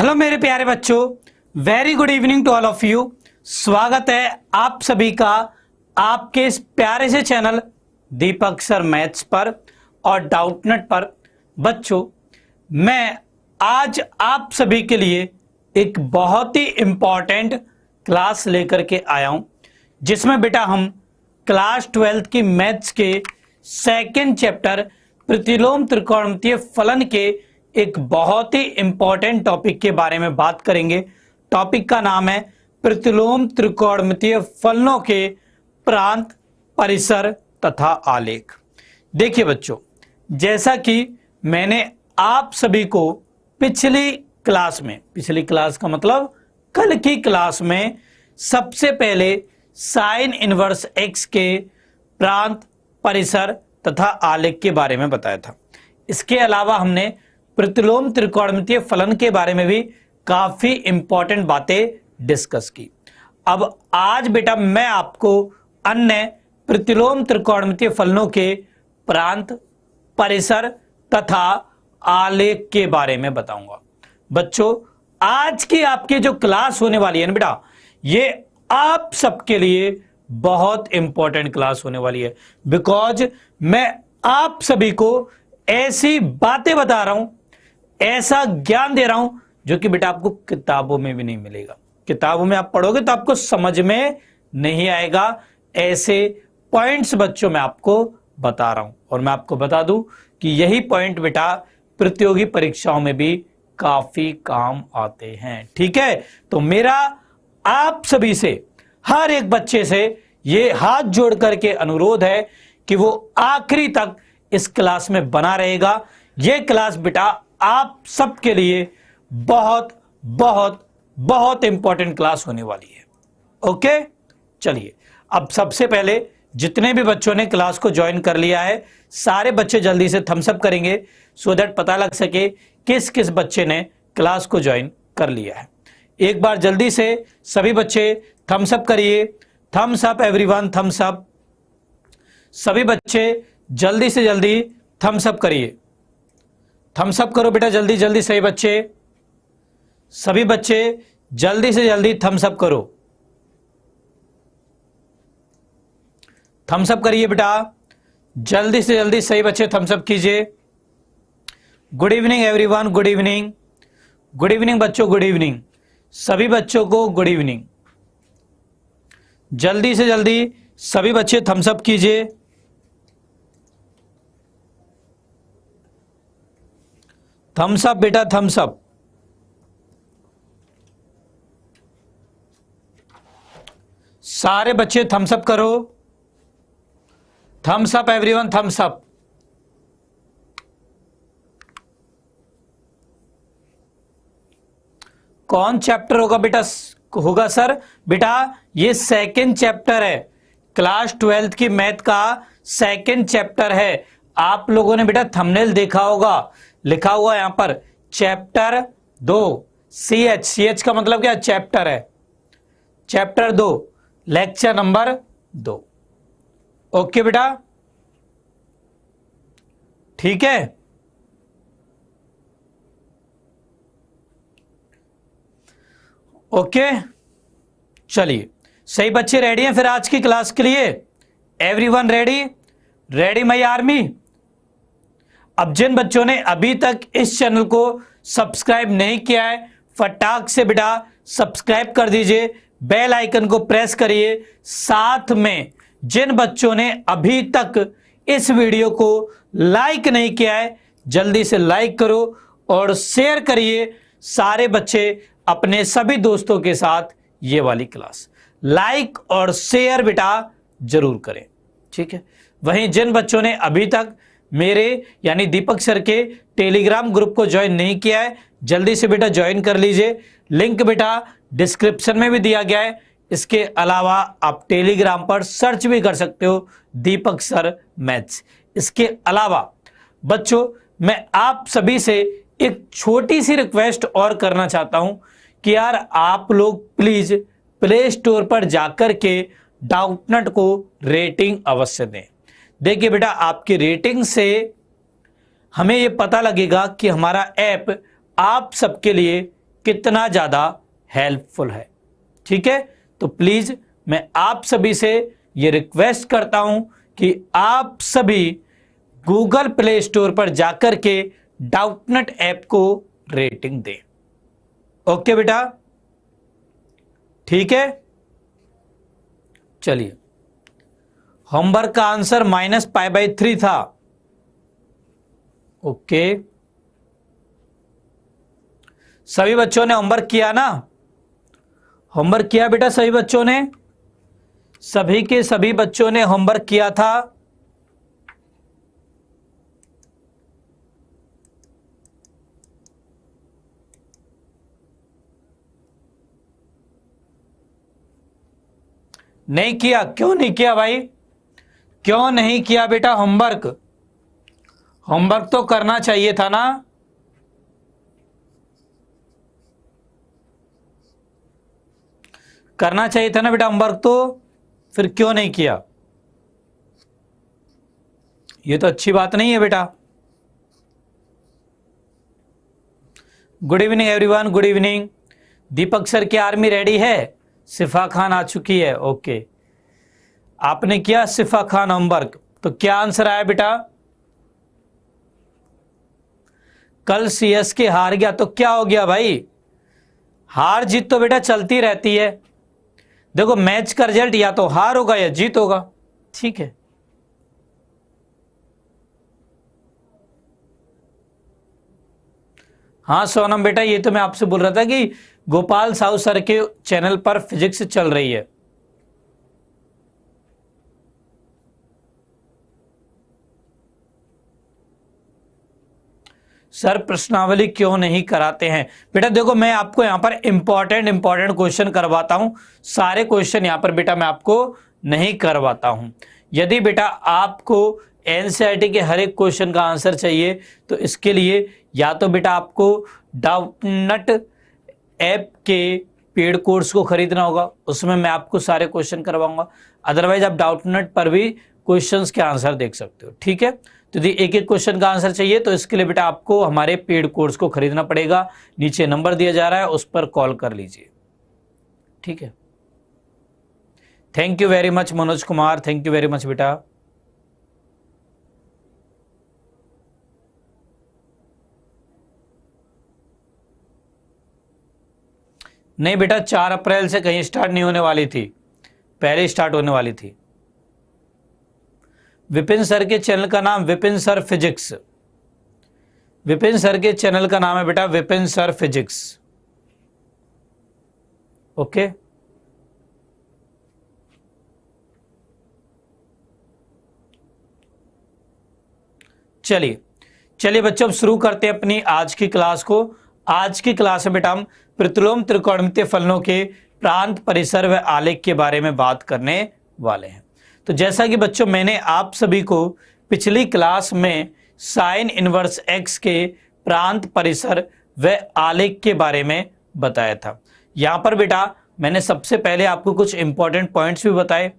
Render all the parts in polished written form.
Hello मेरे प्यारे बच्चों, very good evening to all of you. स्वागत है आप सभी का आपके इस प्यारे से चैनल दीपक सर मैथ्स पर और डाउटनेट पर। बच्चों, मैं आज आप सभी के लिए एक बहुत ही इंपॉर्टेंट क्लास लेकर के आया हूं, जिसमें बेटा हम क्लास 12th की मैथ्स के सेकंड चैप्टर प्रतिलोम त्रिकोणमितीय फलन के एक बहुत ही इंपॉर्टेंट टॉपिक के बारे में बात करेंगे। टॉपिक का नाम है प्रतिलोम त्रिकोणमितीय फलनों के प्रांत, परिसर तथा आलेख। देखिए बच्चों, जैसा कि मैंने आप सभी को पिछली क्लास का मतलब कल की क्लास में सबसे पहले साइन इनवर्स एक्स के प्रांत, परिसर तथा आलेख के बारे में बताया था। इसके अलावा हमने प्रतिलोम त्रिकोणमितीय फलन के बारे में भी काफी इंपॉर्टेंट बातें डिस्कस की। अब आज बेटा मैं आपको अन्य प्रतिलोम त्रिकोणमितीय फलनों के प्रांत, परिसर तथा आलेख के बारे में बताऊंगा। बच्चों, आज की आपकी जो क्लास होने वाली है ना बेटा, ये आप सबके लिए बहुत इंपॉर्टेंट क्लास होने वाली है। बिकॉज मैं आप सभी को ऐसी बातें बता रहा हूं, ऐसा ज्ञान दे रहा हूं जो कि बेटा आपको किताबों में भी नहीं मिलेगा। किताबों में आप पढ़ोगे तो आपको समझ में नहीं आएगा। ऐसे पॉइंट्स बच्चों मैं आपको बता रहा हूं, और मैं आपको बता दूं कि यही पॉइंट बेटा प्रतियोगी परीक्षाओं में भी काफी काम आते हैं। ठीक है, तो मेरा आप सभी से, हर एक बच्चे से ये हाथ जोड़ करके अनुरोध है कि वो आखिरी तक इस क्लास में बना रहेगा। ये क्लास बेटा आप सबके लिए बहुत बहुत बहुत इंपॉर्टेंट क्लास होने वाली है। ओके, चलिए अब सबसे पहले जितने भी बच्चों ने क्लास को ज्वाइन कर लिया है, सारे बच्चे जल्दी से थम्स अप करेंगे सो दैट पता लग सके किस किस बच्चे ने क्लास को ज्वाइन कर लिया है। एक बार जल्दी से सभी बच्चे थम्स अप करिए। Thumbs up everyone, thumbs up. सभी बच्चे जल्दी से जल्दी थम्स अप करिए। थम्स अप करो बेटा, जल्दी जल्दी सही बच्चे, सभी बच्चे जल्दी से जल्दी थम्स अप करो। थम्स अप करिए बेटा, जल्दी से जल्दी सही बच्चे थम्स अप कीजिए। Good evening everyone, good evening, good evening बच्चों, गुड इवनिंग, सभी बच्चों को गुड इवनिंग। जल्दी से जल्दी सभी बच्चे थम्स अप कीजिए। थम्स अप बेटा, थम्स अप। सारे बच्चे थम्स अप करो। Thumbs up everyone, thumbs up. कौन चैप्टर होगा बेटा? होगा सर बेटा ये सेकंड चैप्टर है, क्लास 12th की मैथ का सेकंड चैप्टर है। आप लोगों ने बेटा थंबनेल देखा होगा, लिखा हुआ यहां पर चैप्टर 2 CH। CH का मतलब क्या? चैप्टर है, चैप्टर 2 लेक्चर नंबर 2। ओके बेटा, ठीक है। ओके, चलिए सही बच्चे रेडी हैं फिर आज की क्लास के लिए? Everyone ready? Ready my army? अब जिन बच्चों ने अभी तक इस चैनल को सब्सक्राइब नहीं किया है, फटाक से बेटा सब्सक्राइब कर दीजिए, बेल आइकन को प्रेस करिए। साथ में जिन बच्चों ने अभी तक इस वीडियो को लाइक नहीं किया है, जल्दी से लाइक करो और शेयर करिए सारे बच्चे अपने सभी दोस्तों के साथ। ये वाली क्लास लाइक और शेयर बेटा जरूर करें, ठीक है। वहीं जिन बच्चों ने अभी तक मेरे यानी दीपक सर के टेलीग्राम ग्रुप को ज्वाइन नहीं किया है, जल्दी से बेटा ज्वाइन कर लीजिए। लिंक बेटा डिस्क्रिप्शन में भी दिया गया है। इसके अलावा आप टेलीग्राम पर सर्च भी कर सकते हो दीपक सर मैथ्स। इसके अलावा बच्चों मैं आप सभी से एक छोटी सी रिक्वेस्ट और करना चाहता हूं कि यार आप लोग प्लीज प्ले स्टोर पर जाकर के डाउटनेट को रेटिंग अवश्य दें। देखिए बेटा आपकी रेटिंग से हमें यह पता लगेगा कि हमारा ऐप आप सबके लिए कितना ज़्यादा हेल्पफुल है। ठीक है, तो प्लीज़ मैं आप सभी से ये रिक्वेस्ट करता हूं कि आप सभी गूगल प्ले स्टोर पर जाकर के डाउटनट ऐप को रेटिंग दें। ओके बेटा, ठीक है। चलिए, होमवर्क का आंसर -π/3 था। ओके, सभी बच्चों ने होमवर्क किया ना? होमवर्क किया बेटा सभी बच्चों ने? सभी के सभी बच्चों ने होमवर्क किया था? नहीं किया? क्यों नहीं किया भाई? क्यों नहीं किया बेटा होमवर्क? होमवर्क तो करना चाहिए था ना। करना चाहिए था ना बेटा होमवर्क, तो फिर क्यों नहीं किया? ये तो अच्छी बात नहीं है बेटा। Good evening everyone, good evening. Deepak sir की आर्मी रेडी है? सिफा खान आ चुकी है। ओके, आपने किया सिफा खान होमवर्क, तो क्या आंसर आया बेटा? कल सीएसके हार गया तो क्या हो गया भाई? हार जीत तो बेटा चलती रहती है। देखो, मैच का रिजल्ट या तो हार होगा या जीत होगा। ठीक है, हाँ सोनम बेटा, ये तो मैं आपसे बोल रहा था कि गोपाल साहू सर के चैनल पर फिजिक्स चल रही है। सर प्रश्नावली क्यों नहीं कराते हैं? बेटा देखो, मैं आपको यहां पर इंपॉर्टेंट क्वेश्चन करवाता हूं। सारे क्वेश्चन यहां पर बेटा मैं आपको नहीं करवाता हूं। यदि बेटा आपको एनसीईआरटी के हर एक क्वेश्चन का आंसर चाहिए तो इसके लिए या तो बेटा आपको डाउटनट ऐप के पेड कोर्स को खरीदना होगा, उसमें मैं आपको सारे क्वेश्चन करवाऊंगा। अदरवाइज आप डाउटनट पर भी क्वेश्चंस के आंसर देख सकते हो। ठीक है, तो यदि एक एक क्वेश्चन का आंसर चाहिए तो इसके लिए बेटा आपको हमारे पेड कोर्स को खरीदना पड़ेगा। नीचे नंबर दिया जा रहा है, उस पर कॉल कर लीजिए। ठीक है, thank you very much Manoj Kumar, thank you very much बेटा। नहीं बेटा, 4 अप्रैल से कहीं स्टार्ट नहीं होने वाली थी, पहले स्टार्ट होने वाली थी। विपिन सर के चैनल का नाम Vipin sir physics. Vipin sir के चैनल का नाम है बेटा विपिन सर फिजिक्स। ओके, चलिए चलिए बच्चों, अब शुरू करते हैं अपनी आज की क्लास को। आज की क्लास में बेटा हम प्रतिलोम त्रिकोणमितीय फलनों के प्रांत, परिसर व आलेख के बारे में बात करने वाले हैं। तो जैसा कि बच्चों मैंने आप सभी को पिछली क्लास में साइन इनवर्स एक्स के प्रांत, परिसर व आलेख के बारे में बताया था। यहाँ पर बेटा मैंने सबसे पहले आपको कुछ इंपॉर्टेंट पॉइंट्स भी बताए,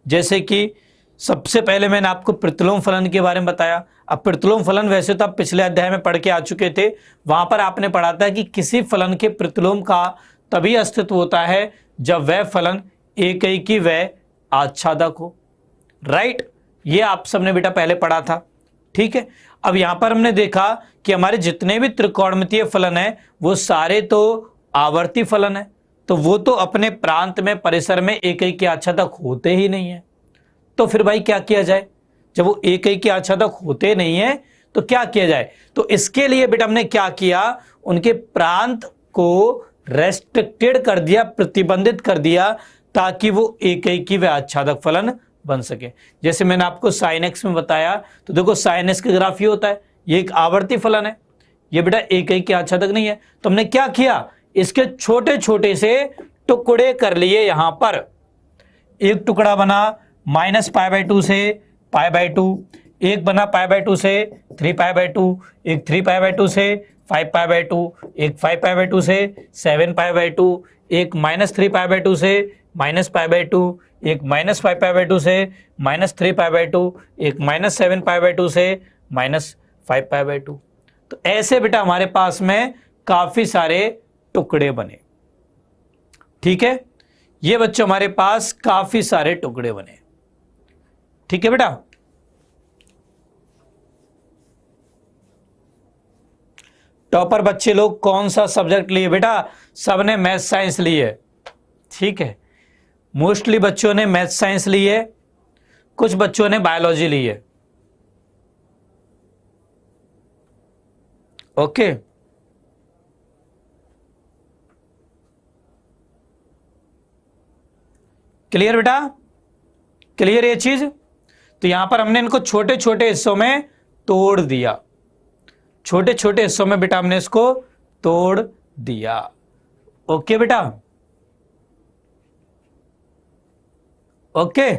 जैसे कि सबसे पहले मैंने आपको प्रतिलोम फलन के बारे में बताया। अब प्रतिलोम फलन वैसे तो आप पिछले अध्याय में पढ़ के आ चुके थे, वहां पर आपने पढ़ा था कि किसी फलन के प्रतिलोम का तभी अस्तित्व होता है जब वह फलन एकैकी व आच्छादक हो। राइट, ये आप सबने बेटा पहले पढ़ा था। ठीक है, अब यहां पर हमने देखा कि हमारे जितने भी त्रिकोणमितीय फलन है वो सारे तो आवर्ती फलन है, तो वो तो अपने प्रांत में, परिसर में एकैकी आच्छादक होते ही नहीं है। तो फिर भाई क्या किया जाए? जब वो एकैकी आच्छादक होते नहीं है तो क्या किया जाए? तो इसके लिए बेटा हमने क्या किया, उनके प्रांत को रेस्ट्रिक्टेड कर दिया, प्रतिबंधित कर दिया, ताकि वो एकैकी व आच्छादक फलन बन सके। जैसे मैंने आपको साइन एक्स में बताया, तो देखो साइन एक्स का ग्राफ ये होता है, ये एक आवर्ती फलन है, ये बेटा एकैकी आच्छादक नहीं है। तो हमने क्या किया, इसके छोटे छोटे से टुकड़े कर लिए। यहां पर एक टुकड़ा बना -π/2 से π/2, एक बना π/2 से 3π/2, एक 3π/2 से 5π/2, एक 5π/2 से 7π/2, एक -3π/2 से -π/2, एक -5π/2 से -3π/2, एक -7π/2 से -5π/2। तो ऐसे बेटा हमारे पास में काफी सारे टुकड़े बने। ठीक है, ये बच्चों हमारे पास काफी सारे टुकड़े बने। ठीक है बेटा, टॉपर बच्चे लोग कौन सा सब्जेक्ट लिए बेटा? सबने मैथ साइंस ली है। ठीक है, मोस्टली बच्चों ने मैथ साइंस ली है, कुछ बच्चों ने बायोलॉजी ली है। ओके, क्लियर बेटा? क्लियर ये चीज? तो यहां पर हमने इनको छोटे छोटे हिस्सों में तोड़ दिया, छोटे छोटे हिस्सों में बेटा हमने इसको तोड़ दिया। ओके बेटा, ओके।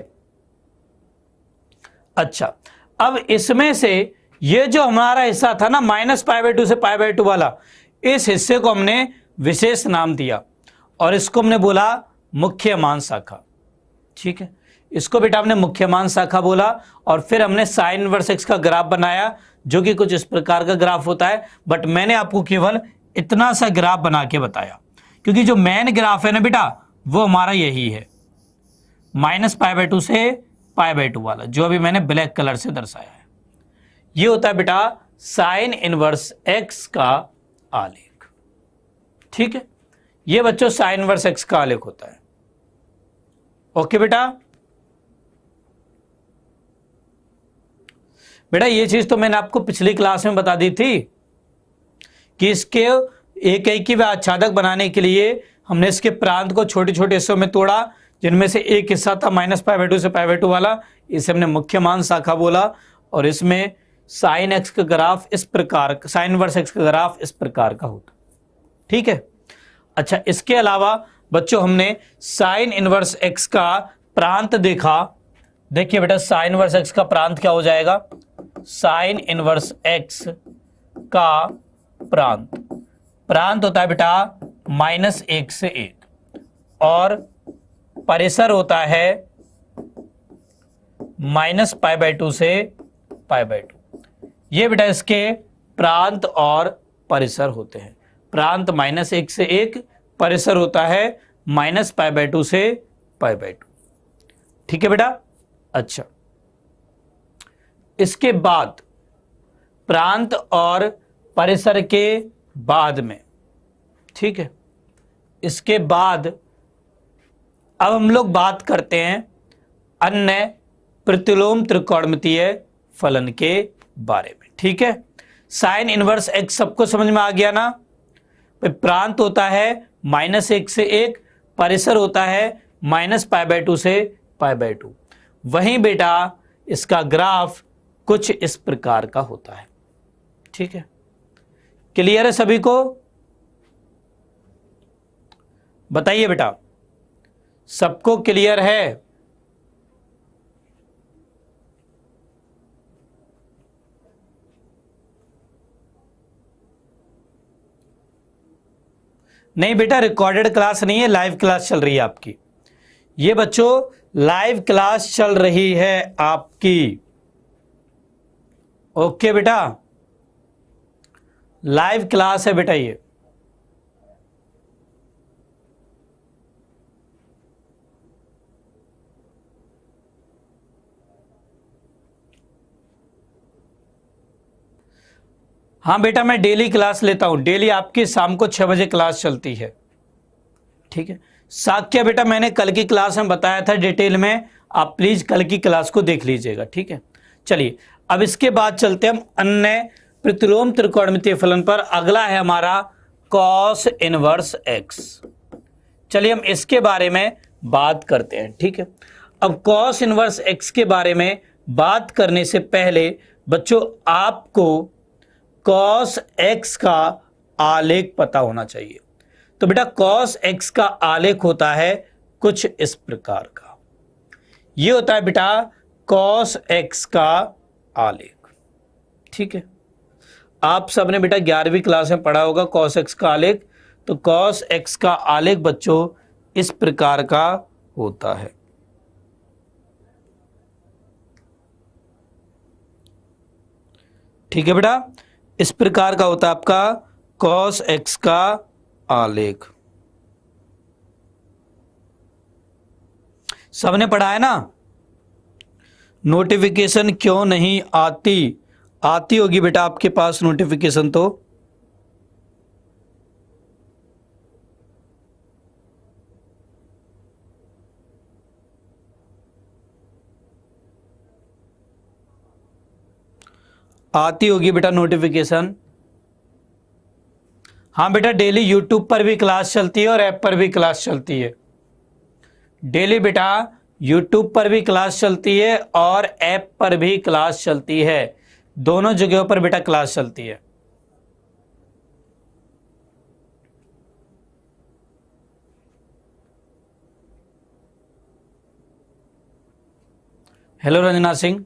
अच्छा, अब इसमें से ये जो हमारा हिस्सा था ना -π/2 से π/2 वाला, इस हिस्से को हमने विशेष नाम दिया और इसको हमने बोला मुख्य मान शाखा। ठीक है, इसको बेटा हमने मुख्य मान शाखा बोला और फिर हमने साइन इनवर्स एक्स का ग्राफ बनाया, जो कि कुछ इस प्रकार का ग्राफ होता है। बट मैंने आपको केवल इतना सा ग्राफ बना के बताया, क्योंकि जो मेन ग्राफ है ना बेटा वो हमारा यही है, -π/2 से π/2 वाला, जो अभी मैंने ब्लैक कलर से दर्शाया है। ये होता है बेटा साइन इनवर्स एक्स का आलेख। ठीक है, ये बच्चों साइन इनवर्स एक्स का आलेख होता है। ओके बेटा, बेटा ये चीज तो मैंने आपको पिछली क्लास में बता दी थी कि इसके एक व आच्छादक बनाने के लिए हमने इसके प्रांत को छोटे छोटे हिस्सों में तोड़ा, जिनमें से एक हिस्सा था -π/2 से π/2 वाला, इसे हमने मुख्य मान शाखा बोला। और इसमें साइन एक्स का ग्राफ इस प्रकार, साइन इनवर्स एक्स का ग्राफ इस प्रकार का होता। ठीक है, अच्छा, इसके अलावा बच्चों हमने साइन इनवर्स एक्स का प्रांत देखा। देखिए बेटा, साइन इनवर्स एक्स का प्रांत क्या हो जाएगा? साइन इनवर्स एक्स का प्रांत होता है बेटा -1 से 1 और परिसर होता है -π/2 से π/2। ये बेटा इसके प्रांत और परिसर होते हैं। प्रांत -1 से 1, परिसर होता है -π/2 से π/2। ठीक है बेटा? अच्छा, इसके बाद प्रांत और परिसर के बाद में, ठीक है, इसके बाद अब हम लोग बात करते हैं अन्य प्रतिलोम त्रिकोणमितीय फलन के बारे में। ठीक है, साइन इनवर्स एक्स सबको समझ में आ गया ना? प्रांत होता है -1 से 1, परिसर होता है -π/2 से π/2। वहीं बेटा इसका ग्राफ कुछ इस प्रकार का होता है। ठीक है, क्लियर है सभी को? बताइए बेटा, सबको क्लियर है? नहीं बेटा, रिकॉर्डेड क्लास नहीं है, लाइव क्लास चल रही है आपकी। ये बच्चों लाइव क्लास चल रही है आपकी। ओके बेटा, लाइव क्लास है बेटा ये। हाँ बेटा, मैं डेली क्लास लेता हूं, डेली आपकी शाम को 6 बजे क्लास चलती है। ठीक है, साक्ष्य बेटा मैंने कल की क्लास में बताया था डिटेल में, आप प्लीज कल की क्लास को देख लीजिएगा। ठीक है, चलिए अब इसके बाद चलते हम अन्य प्रतिलोम त्रिकोणमितीय फलन पर। अगला है हमारा कॉस इनवर्स एक्स। चलिए हम इसके बारे में बात करते हैं। ठीक है, अब कॉस इनवर्स एक्स के बारे में बात करने से पहले बच्चों आपको कॉस एक्स का आलेख पता होना चाहिए। तो बेटा कॉस एक्स का आलेख होता है कुछ इस प्रकार का। ये होता है बेटा कॉस एक्स का आलेख। ठीक है, आप सबने बेटा 11वीं क्लास में पढ़ा होगा कॉस एक्स का आलेख। तो कॉस एक्स का आलेख बच्चों इस प्रकार का होता है। ठीक है बेटा, इस प्रकार का होता है आपका कॉस एक्स का आलेख। सबने पढ़ा है ना, नोटिफिकेशन क्यों नहीं आती? आती होगी बेटा आपके पास नोटिफिकेशन तो। आती होगी बेटा नोटिफिकेशन। हाँ बेटा, डेली यूट्यूब पर भी क्लास चलती है और ऐप पर भी क्लास चलती है। डेली बेटा यूट्यूब पर भी क्लास चलती है और ऐप पर भी क्लास चलती है, दोनों जगहों पर बेटा क्लास चलती है। हेलो रंजना सिंह,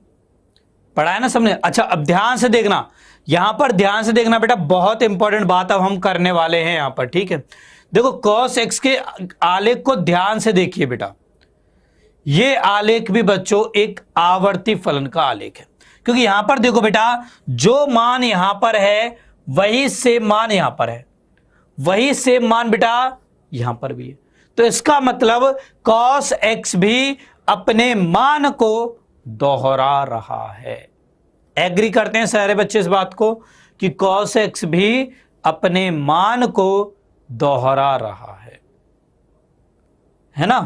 पढ़ा है ना सबने? अच्छा, अब ध्यान से देखना, यहां पर ध्यान से देखना बेटा, बहुत इंपॉर्टेंट बात अब हम करने वाले हैं यहां पर, ठीक है? देखो cos x के आलेख को ध्यान से देखिए बेटा। ये आलेख भी बच्चों एक आवर्ती फलन का आलेख है, क्योंकि यहां पर देखो बेटा, जो मान यहां पर है वही सेम मान यहां पर है, वही सेम मान बेटा यहां पर भी है। तो इसका मतलब cos x भी अपने मान को दोहरा रहा है। एग्री करते हैं सारे बच्चे इस बात को कि cos x भी अपने मान को दोहरा रहा है ना?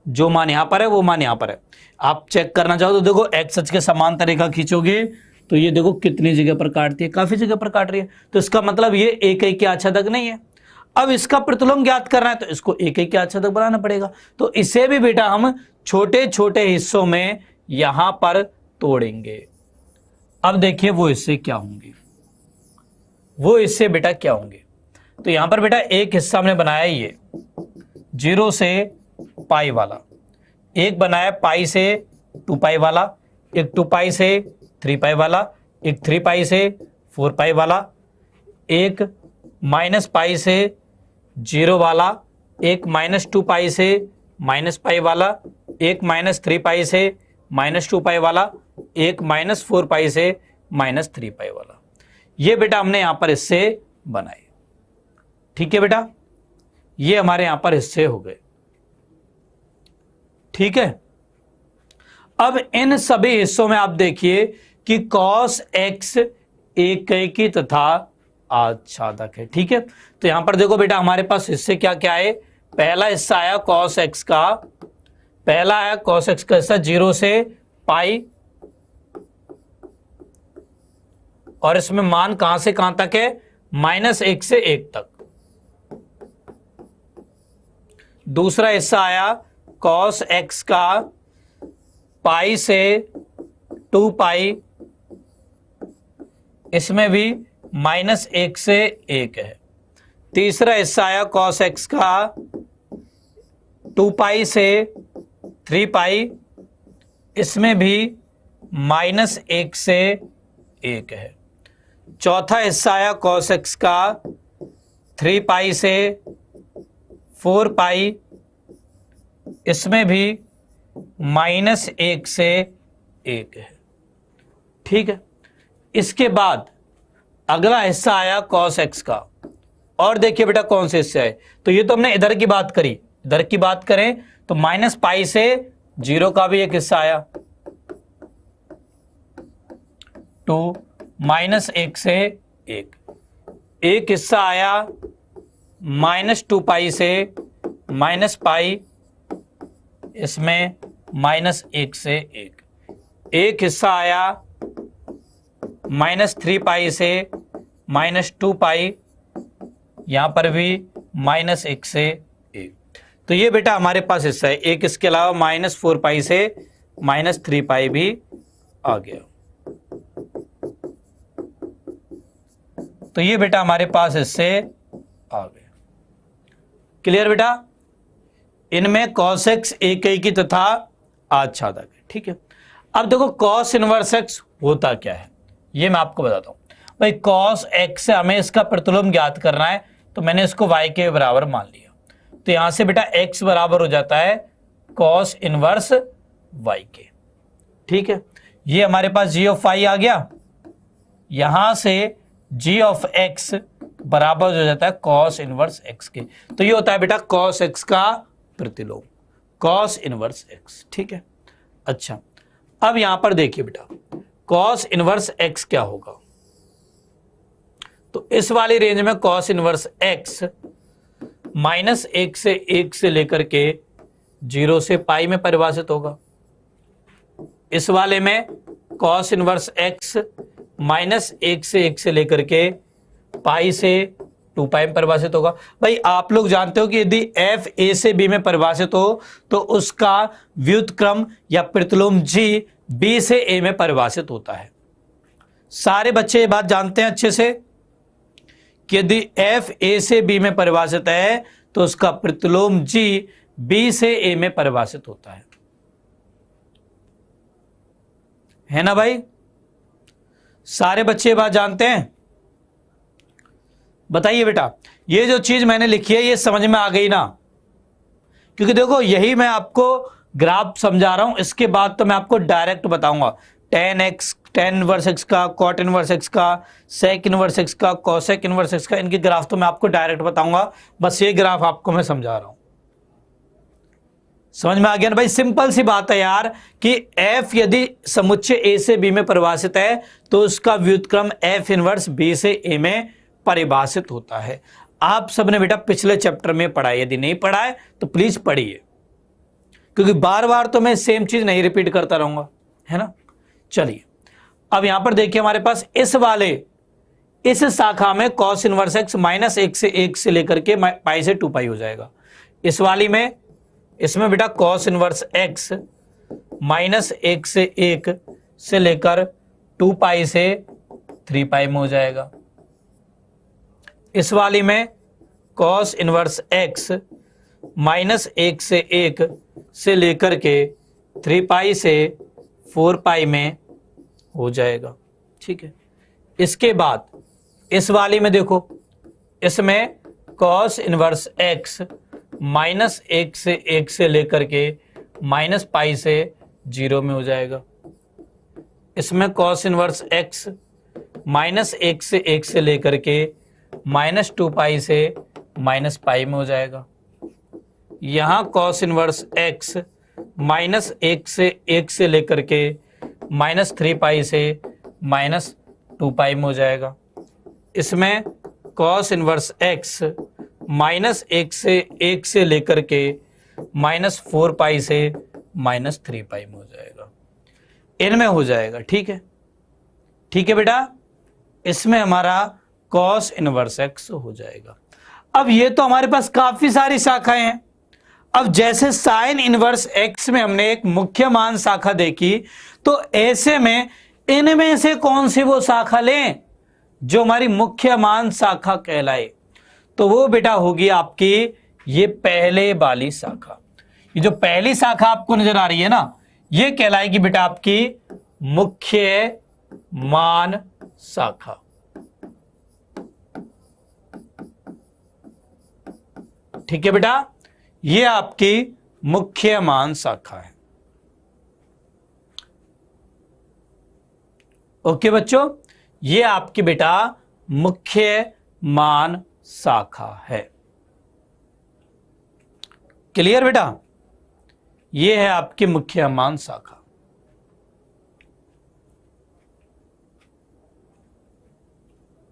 जो मान यहां पर है वो मान यहां पर है। आप चेक करना चाहो तो देखो, x अक्ष के समांतर रेखा खींचोगे तो ये देखो कितनी जगह पर काटती है, काफी जगह पर काट रही है। तो इसका मतलब ये एक एक के आच्छादक नहीं है। अब इसका प्रतिलोम ज्ञात करना है तो इसको एक एक के आच्छादक बनाना पड़ेगा। तो इसे भी बेटा हम छोटे छोटे हिस्सों में यहां पर तोड़ेंगे। अब देखिए वो हिस्से क्या होंगे, वो हिस्से बेटा क्या होंगे। तो यहां पर बेटा एक हिस्सा हमने बनाया ये 0 से पाई वाला, एक बनाया पाई से 2 पाई वाला, एक 2 पाई से 3 पाई वाला, एक 3 पाई से 4 पाई वाला, एक माइनस पाई से 0 वाला, एक -2 पाई से माइनस पाई वाला, एक -3 पाई से -2 पाई वाला, एक -4 पाई से -3 पाई वाला। ये बेटा हमने यहां पर हिस्से बनाए, ठीक है बेटा? ये हमारे यहां पर हिस्से हो गए, ठीक है? अब इन सभी हिस्सों में आप देखिए कि cos x एकेकी तथा आच्छादक है, ठीक है? तो यहां पर देखो बेटा हमारे पास हिस्से क्या क्या है। पहला हिस्सा आया cos x का, पहला आया cos x का हिस्सा 0 से पाई, और इसमें मान कहां से कहां तक है? -1 से 1 तक। दूसरा हिस्सा आया cos x का पाई से 2 पाई, इसमें भी -1 से 1 है। तीसरा हिस्सा आया cos x का 2 पाई से 3 पाई, इसमें भी -1 से 1 है। चौथा हिस्सा आया cos x का 3 पाई से 4 पाई, इसमें भी -1 से 1 है, ठीक है? इसके बाद अगला हिस्सा आया cos x का, और देखिए बेटा कौन से हिस्से आए। तो ये तो हमने इधर की बात करी, इधर की बात करें तो -पाई से 0 का भी एक हिस्सा आया, तो -1 से 1। एक हिस्सा आया -2 पाई से पाई, इसमें -1 से 1। एक हिस्सा आया -3 पाई से -2 पाई, यहां पर भी -1 से 1। तो ये बेटा हमारे पास हिस्सा है। एक इसके अलावा -4 पाई से -3 पाई भी आ गया। तो ये बेटा हमारे पास हिस्से आ गए। क्लियर बेटा? इनमें cos x एकेकी तथा आच्छादक है, ठीक है? अब देखो cos इनवर्स x होता क्या है ये मैं आपको बताता हूं। भाई cos x से हमें इसका प्रतिलोम ज्ञात करना है, तो मैंने इसको y के बराबर मान लिया। तो यहां से बेटा x बराबर हो जाता है cos इनवर्स y के, ठीक है? ये हमारे पास g ऑफ y आ गया। यहां से g ऑफ x बराबर हो जाता है कॉस इनवर्स एक्स के। तो ये होता है बेटा कॉस एक्स का प्रतिलोम, कॉस इनवर्स एक्स। ठीक है, अच्छा अब यहां पर देखिए बेटा कॉस इनवर्स एक्स क्या होगा। तो इस वाली रेंज में कॉस इनवर्स एक्स -1 से लेकर के 0 से पाई में परिभाषित होगा। इस वाले में कॉस इनवर्स एक्स -1 से लेकर के पाई से 2 पाई में परिभाषित होगा। भाई आप लोग जानते हो कि यदि एफ ए से बी में परिभाषित हो तो उसका व्युत्क्रम या प्रतिलोम जी बी से ए में परिभाषित होता है। सारे बच्चे ये बात जानते हैं अच्छे से कि यदि एफ ए से बी में परिभाषित है तो उसका प्रतिलोम जी बी से ए में परिभाषित होता है ना भाई? सारे बच्चे ये बात जानते हैं? बताइए बेटा, ये जो चीज मैंने लिखी है ये समझ में आ गई ना? क्योंकि देखो यही मैं आपको ग्राफ समझा रहा हूं, इसके बाद तो मैं आपको डायरेक्ट बताऊंगा tan इनवर्स एक्स का, cot इनवर्स एक्स का, sec इनवर्स एक्स का, cosec इनवर्स एक्स का, इनके ग्राफ तो मैं आपको डायरेक्ट बताऊंगा। बस ये ग्राफ आपको मैं समझा रहा हूं। समझ में आ गया ना भाई? सिंपल सी बात है यार कि f यदि समुच्चय a से b में परिभाषित है तो उसका व्युत्क्रम f इनवर्स b से a में परिभाषित होता है। आप सबने बेटा पिछले चैप्टर में पढ़ा है, यदि नहीं पढ़ा है तो प्लीज पढ़िए, क्योंकि बार बार तो मैं सेम चीज नहीं रिपीट करता रहूंगा, है ना? चलिए अब यहां पर देखिए हमारे पास इस शाखा में cos इनवर्स एक्स -1 से लेकर के पाई से 2 पाई हो जाएगा। इस वाली में इसमें बेटा cos इनवर्स एक्स -1 से लेकर 2 पाई से 3 पाई में हो जाएगा। इस वाली में cos इनवर्स एक्स -1 से लेकर के 3 पाई से 4 पाई में हो जाएगा। ठीक है, इसके बाद इस वाली में देखो, इसमें cos इनवर्स एक्स -1 से लेकर के -पाई से 0 में हो जाएगा। इसमें cos इनवर्स एक्स -1 से लेकर के -2 पाई से -पाई में हो जाएगा। यहां cos इनवर्स एक्स -1 से लेकर के -3 पाई से -2 पाई में हो जाएगा। इसमें cos इनवर्स एक्स -1 से लेकर के -4 पाई से -3 पाई में हो जाएगा। इनमें हो जाएगा। ठीक है, ठीक है बेटा, इसमें हमारा cos इनवर्स एक्स हो जाएगा। अब ये तो हमारे पास काफी सारी शाखाएं हैं। अब जैसे साइन इनवर्स एक्स में हमने एक मुख्य मान शाखा देखी, तो ऐसे में इनमें से कौन सी वो शाखा लें जो हमारी मुख्य मान शाखा कहलाए? तो वो बेटा होगी आपकी ये पहले वाली शाखा। ये जो पहली शाखा आपको नजर आ रही है ना, ये कहलाएगी बेटा आपकी मुख्य मान शाखा। ठीक है बेटा, ये आपकी मुख्य मान शाखा है। ओके बच्चों, ये आपकी बेटा मुख्य मान शाखा है। क्लियर बेटा? ये है आपकी मुख्य मान शाखा।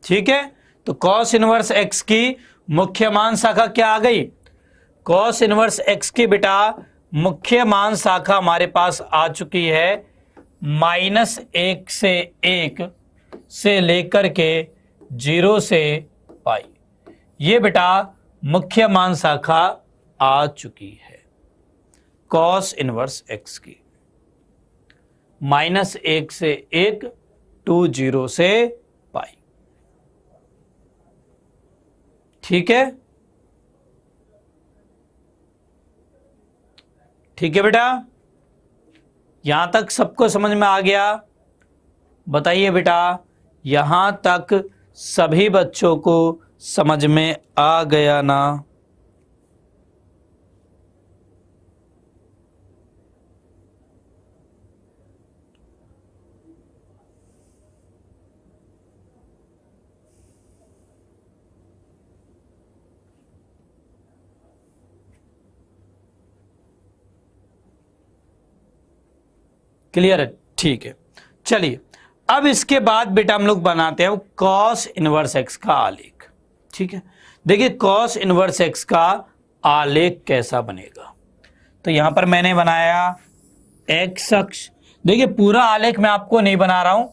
ठीक है, तो cos इनवर्स एक्स की मुख्य मान शाखा क्या आ गई? cos इनवर्स एक्स की बेटा मुख्य मान शाखा हमारे पास आ चुकी है -1 से लेकर के 0 से पाई। ये बेटा मुख्य मान शाखा आ चुकी है cos इनवर्स एक्स की, -1 से 1 to 0 से पाई। ठीक है, ठीक है बेटा, यहां तक सबको समझ में आ गया? बताइए बेटा, यहां तक सभी बच्चों को समझ में आ गया ना? क्लियर है, ठीक है। चलिए अब इसके बाद बेटा हम लोग बनाते हैं कॉस इनवर्स एक्स का आलेख। ठीक है, देखिए कॉस इनवर्स एक्स का आलेख कैसा बनेगा। तो यहां पर मैंने बनाया एक्स अक्ष। देखिए पूरा आलेख मैं आपको नहीं बना रहा हूं,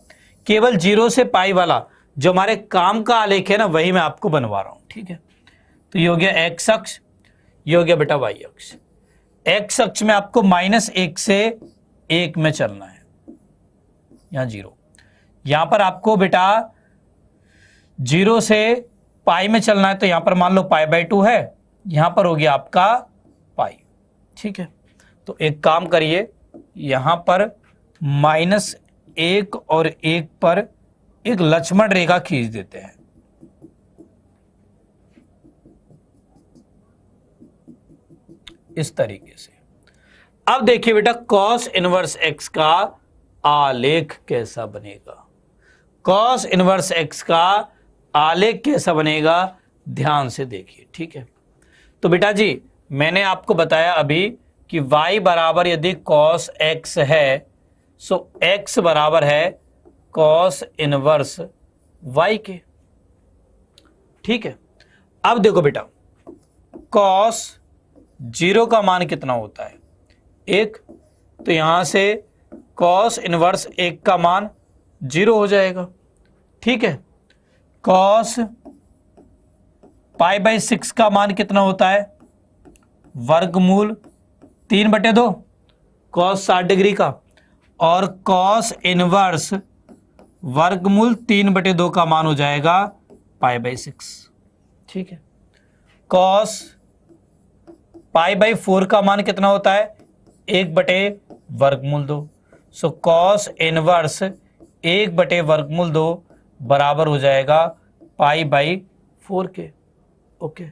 केवल 0 से पाई वाला जो हमारे काम का आलेख है ना वही मैं आपको बनवा रहा हूं। ठीक है, तो ये हो गया एक्स अक्ष, ये हो गया बेटा वाई अक्ष। एक्स अक्ष में आपको -1 से 1 में चलना है, यहां 0। यहां पर आपको बेटा 0 से पाई में चलना है, तो यहां पर मान लो π/2 है, यहां पर हो गया आपका पाई। ठीक है, तो एक काम करिए, यहां पर -1 और 1 पर एक लक्ष्मण रेखा खींच देते हैं। इस तरीके से। अब देखिए बेटा कॉस इनवर्स एक्स का आलेख कैसा बनेगा। कॉस इनवर्स एक्स का आलेख कैसा बनेगा, ध्यान से देखिए। ठीक है, तो बेटा जी मैंने आपको बताया अभी कि y बराबर यदि कॉस एक्स है, सो x बराबर है कॉस इनवर्स y के। ठीक है, अब देखो बेटा कॉस 0 का मान कितना होता है, 1, तो यहां से कॉस इनवर्स 1 का मान 0 हो जाएगा। ठीक है, कॉस π/6 का मान कितना होता है, वर्गमूल 3/2 कॉस 60 डिग्री का, और कॉस इनवर्स वर्गमूल 3/2 का मान हो जाएगा π/6। ठीक है, कॉस π/4 का मान कितना होता है, 1/2। सो कॉस इनवर्स 1/2 बराबर हो जाएगा π/4 के। ओके,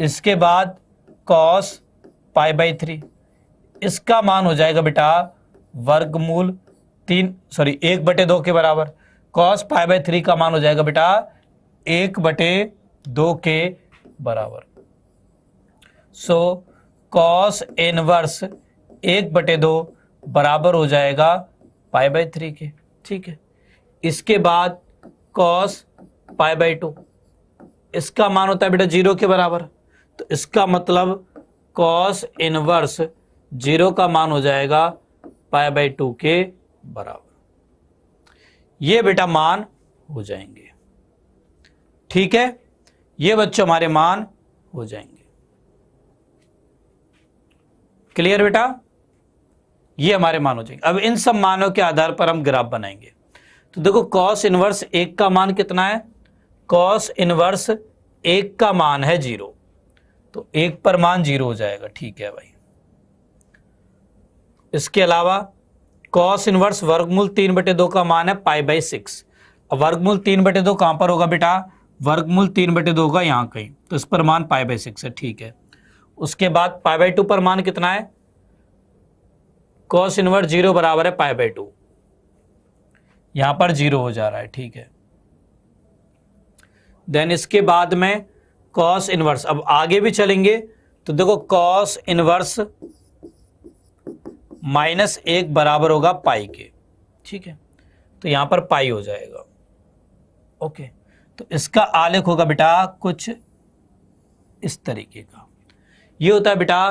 इसके बाद कॉस π/3, इसका मान हो जाएगा बेटा वर्गमूल 1/2 के बराबर। कॉस π/3 का मान हो जाएगा बेटा 1/2 के बराबर। सो कॉस इनवर्स 1/2 बराबर हो जाएगा π/3 के। ठीक है, इसके बाद कॉस π/2, इसका मान होता है बेटा 0 के बराबर, तो इसका मतलब कॉस इनवर्स 0 का मान हो जाएगा π/2 के बराबर। ये बेटा मान हो जाएंगे। ठीक है, ये बच्चों हमारे मान हो जाएंगे। क्लियर बेटा, ये हमारे मान हो जाएंगे। अब इन सब मानों के आधार पर हम ग्राफ बनाएंगे। तो देखो कॉस इनवर्स 1 का मान कितना है, कॉस इनवर्स 1 का मान है 0, तो 1 पर मान 0 हो जाएगा। ठीक है भाई, इसके अलावा कॉस इनवर्स वर्गमूल 3/2 का मान है π/6। अब वर्गमूल 3/2 कहां पर होगा बेटा, वर्गमूल 3/2 होगा यहां कहीं, तो इस पर मान π/6 है। ठीक है, उसके बाद π/2 पर मान कितना है, कॉस इनवर्स 0 बराबर है π/2, यहां पर 0 हो जा रहा है। ठीक है, देन इसके बाद में कॉस इनवर्स, अब आगे भी चलेंगे तो देखो कॉस इनवर्स -1 बराबर होगा पाई के। ठीक है, तो यहां पर पाई हो जाएगा। ओके, तो इसका आलेख होगा बेटा कुछ इस तरीके का। ये होता है बेटा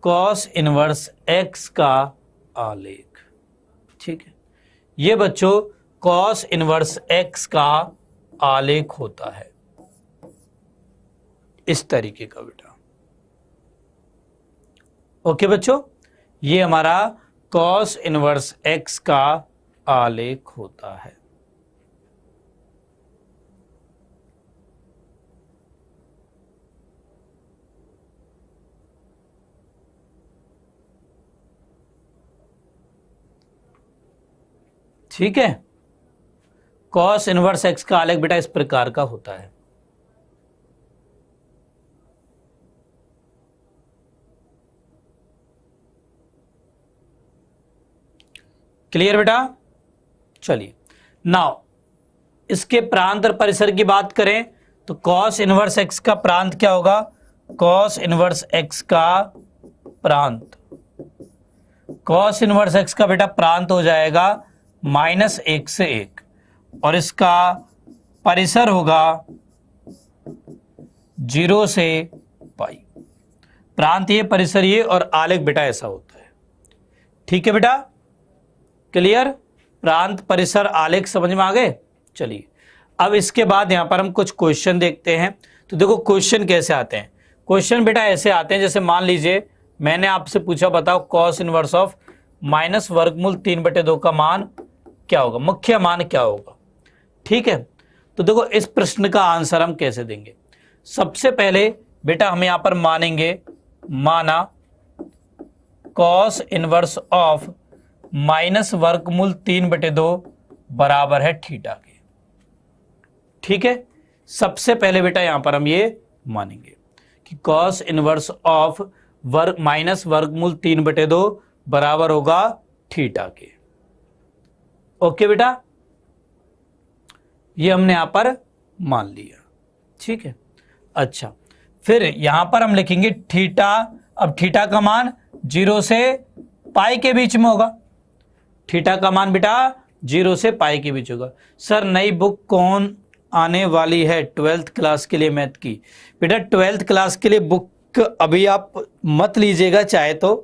कॉस इनवर्स एक्स का आलेख। ठीक है, ये बच्चों कॉस इनवर्स एक्स का आलेख होता है इस तरीके का बेटा। ओके बच्चों, ये हमारा कॉस इनवर्स एक्स का आलेख होता है। ठीक है, कॉस इनवर्स एक्स का आलेख बेटा इस प्रकार का होता है। क्लियर बेटा, चलिए नाउ इसके प्रांत और परिसर की बात करें तो कॉस इनवर्स एक्स का प्रांत क्या होगा, कॉस इनवर्स एक्स का प्रांत, कॉस इनवर्स एक्स का बेटा प्रांत हो जाएगा -1 से 1 और इसका परिसर होगा 0 से पाई। प्रांत ये, परिसर ये और आलेख बेटा ऐसा होता है। ठीक है बेटा, क्लियर? प्रांत, परिसर, आलेख समझ में आ गए। चलिए अब इसके बाद यहां पर हम कुछ क्वेश्चन देखते हैं। तो देखो क्वेश्चन कैसे आते हैं। क्वेश्चन बेटा ऐसे आते हैं, जैसे मान लीजिए मैंने आपसे पूछा बताओ कॉस इनवर्स ऑफ माइनस वर्गमूल 3/2 का मान क्या होगा, मुख्य मान क्या होगा। ठीक है, तो देखो इस प्रश्न का आंसर हम कैसे देंगे। सबसे पहले बेटा हम यहां पर मानेंगे, माना कॉस इनवर्स ऑफ माइनस वर्गमूल 3/2 बराबर है थीटा के। ठीक है, सबसे पहले बेटा यहां पर हम ये मानेंगे कि कॉस इनवर्स ऑफ माइनस वर्गमूल 3/2 बराबर होगा थीटा के। ओके बेटा, ये हमने यहां पर मान लिया। ठीक है, अच्छा फिर यहां पर हम लिखेंगे थीटा। अब थीटा का मान 0 से पाई के बीच में होगा। थीटा का मान बेटा 0 से पाई के बीच होगा। सर नई बुक कौन आने वाली है 12th क्लास के लिए मैथ की? बेटा 12th क्लास के लिए बुक अभी आप मत लीजिएगा चाहे तो,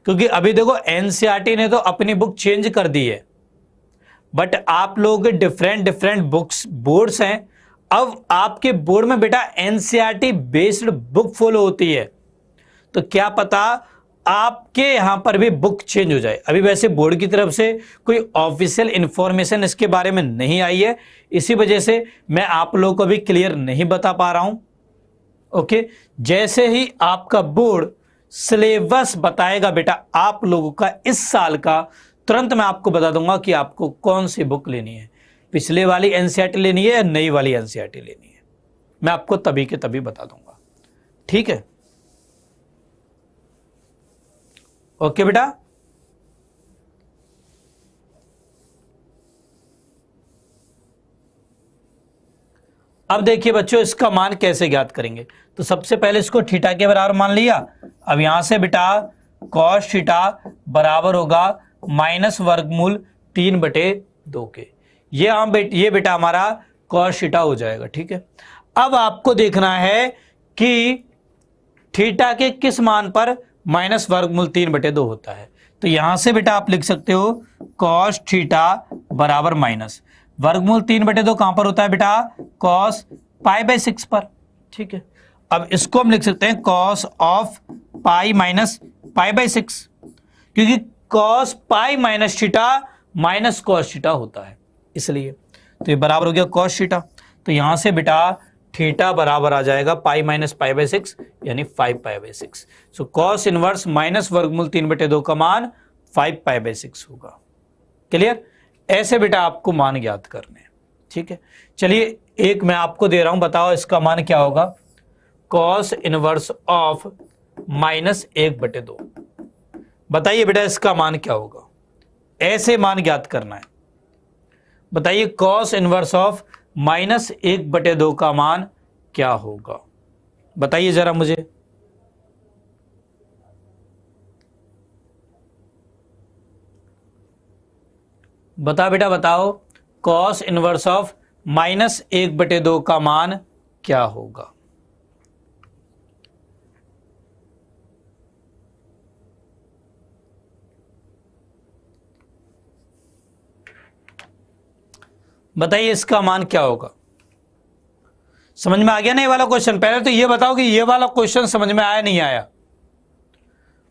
क्योंकि अभी देखो एनसीईआरटी ने तो अपनी बुक चेंज कर दी है, बट आप लोग डिफरेंट बुक्स बोर्ड्स हैं। अब आपके बोर्ड में बेटा एनसीईआरटी बेस्ड बुक फॉलो होती है, तो क्या पता आपके यहां पर भी बुक चेंज हो जाए। अभी वैसे बोर्ड की तरफ से कोई ऑफिशियल इंफॉर्मेशन इसके बारे में नहीं आई है, इसी वजह से मैं आप लोगों को भी क्लियर नहीं बता पा रहा हूं। ओके, जैसे ही आपका बोर्ड सिलेबस बताएगा बेटा आप लोगों का इस साल का, तुरंत मैं आपको बता दूंगा कि आपको कौन सी बुक लेनी है, पिछले वाली एनसीईआरटी लेनी है या नई वाली एनसीईआरटी लेनी है, मैं आपको तभी के तभी बता दूंगा। ठीक है, ओके बेटा। अब देखिए बच्चों इसका मान कैसे ज्ञात करेंगे। तो सबसे पहले इसको थीटा के बराबर मान लिया। अब यहां से बेटा कॉस थीटा बराबर होगा माइनस वर्गमूल 3/2 के। ये बेटा हमारा कॉस थीटा हो जाएगा। ठीक है, अब आपको देखना है कि थीटा के किस मान पर माइनस वर्गमूल 3/2 होता है। तो यहां से बेटा आप लिख सकते हो कॉस थीटा बराबर माइनस वर्गमूल 3/2 कहां पर होता है बेटा, कॉस π/6 पर। ठीक है, अब इसको हम लिख सकते हैं कॉस ऑफ पाई माइनस π/6, क्योंकि cos pi minus theta minus cos theta होता है, इसलिए तो ये बराबर हो गया कॉस थीटा। तो यहां से बेटा थीटा बराबर आ जाएगा पाई माइनस π/6 यानी 5π/6। सो कॉस इनवर्स माइनस वर्गमूल 3/2 का मान 5π/6 होगा। क्लियर? ऐसे बेटा आपको मान ज्ञात करने हैं। ठीक है, चलिए एक मैं आपको दे रहा हूं, बताओ इसका मान क्या होगा। कॉस इनवर्स ऑफ -1/2, बताइए बेटा इसका मान क्या होगा। ऐसे मान ज्ञात करना है। बताइए कॉस इनवर्स ऑफ -1/2 का मान क्या होगा, बताइए जरा मुझे। बता बेटा बताओ, कॉस इनवर्स ऑफ -1/2 का मान क्या होगा। बताइए इसका मान क्या होगा। समझ में आ गया ना ये वाला क्वेश्चन? पहले तो ये बताओ कि ये वाला क्वेश्चन समझ में आया नहीं आया,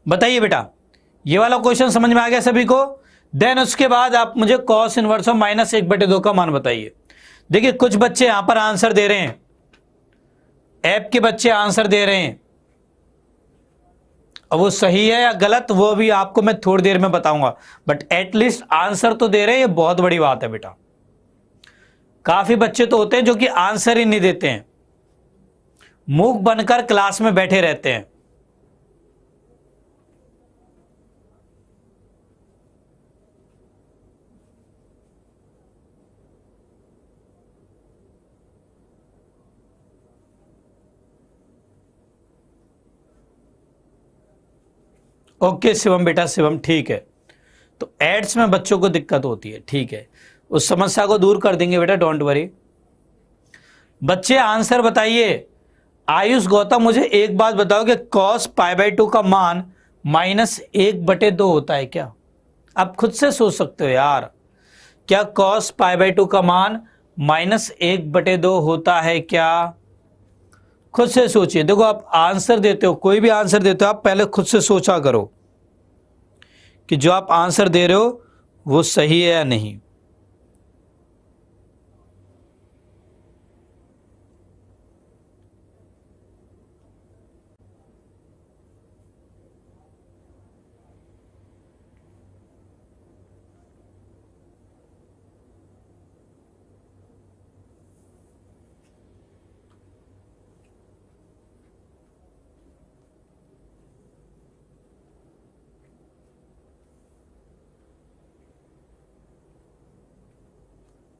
बताइए बेटा। ये वाला क्वेश्चन समझ में आ गया सभी को? देन उसके बाद आप मुझे कॉस इनवर्स ऑफ -1/2 का मान बताइए। देखिए कुछ बच्चे यहां पर आंसर दे रहे हैं, ऐप के बच्चे आंसर दे रहे हैं, अब वो सही है या गलत वो भी आपको मैं थोड़ी देर में बताऊंगा, बट एटलीस्ट आंसर तो दे रहे हैं, ये बहुत बड़ी बात है बेटा। काफी बच्चे तो होते हैं जो कि आंसर ही नहीं देते हैं, मूक बनकर क्लास में बैठे रहते हैं। ओके शिवम बेटा, शिवम ठीक है। तो एड्स में बच्चों को दिक्कत होती है, ठीक है, उस समस्या को दूर कर देंगे बेटा, डोंट वरी। बच्चे आंसर बताइए। आयुष गौतम, मुझे एक बात बताओ कि cos π/2 का मान -1/2 होता है क्या? आप खुद से सोच सकते हो यार, क्या cos π/2 का मान -1/2 होता है क्या? खुद से सोचिए। देखो आप आंसर देते हो, कोई भी आंसर देते हो, आप पहले खुद से सोचा करो कि जो आप आंसर दे रहे हो वो सही है या नहीं।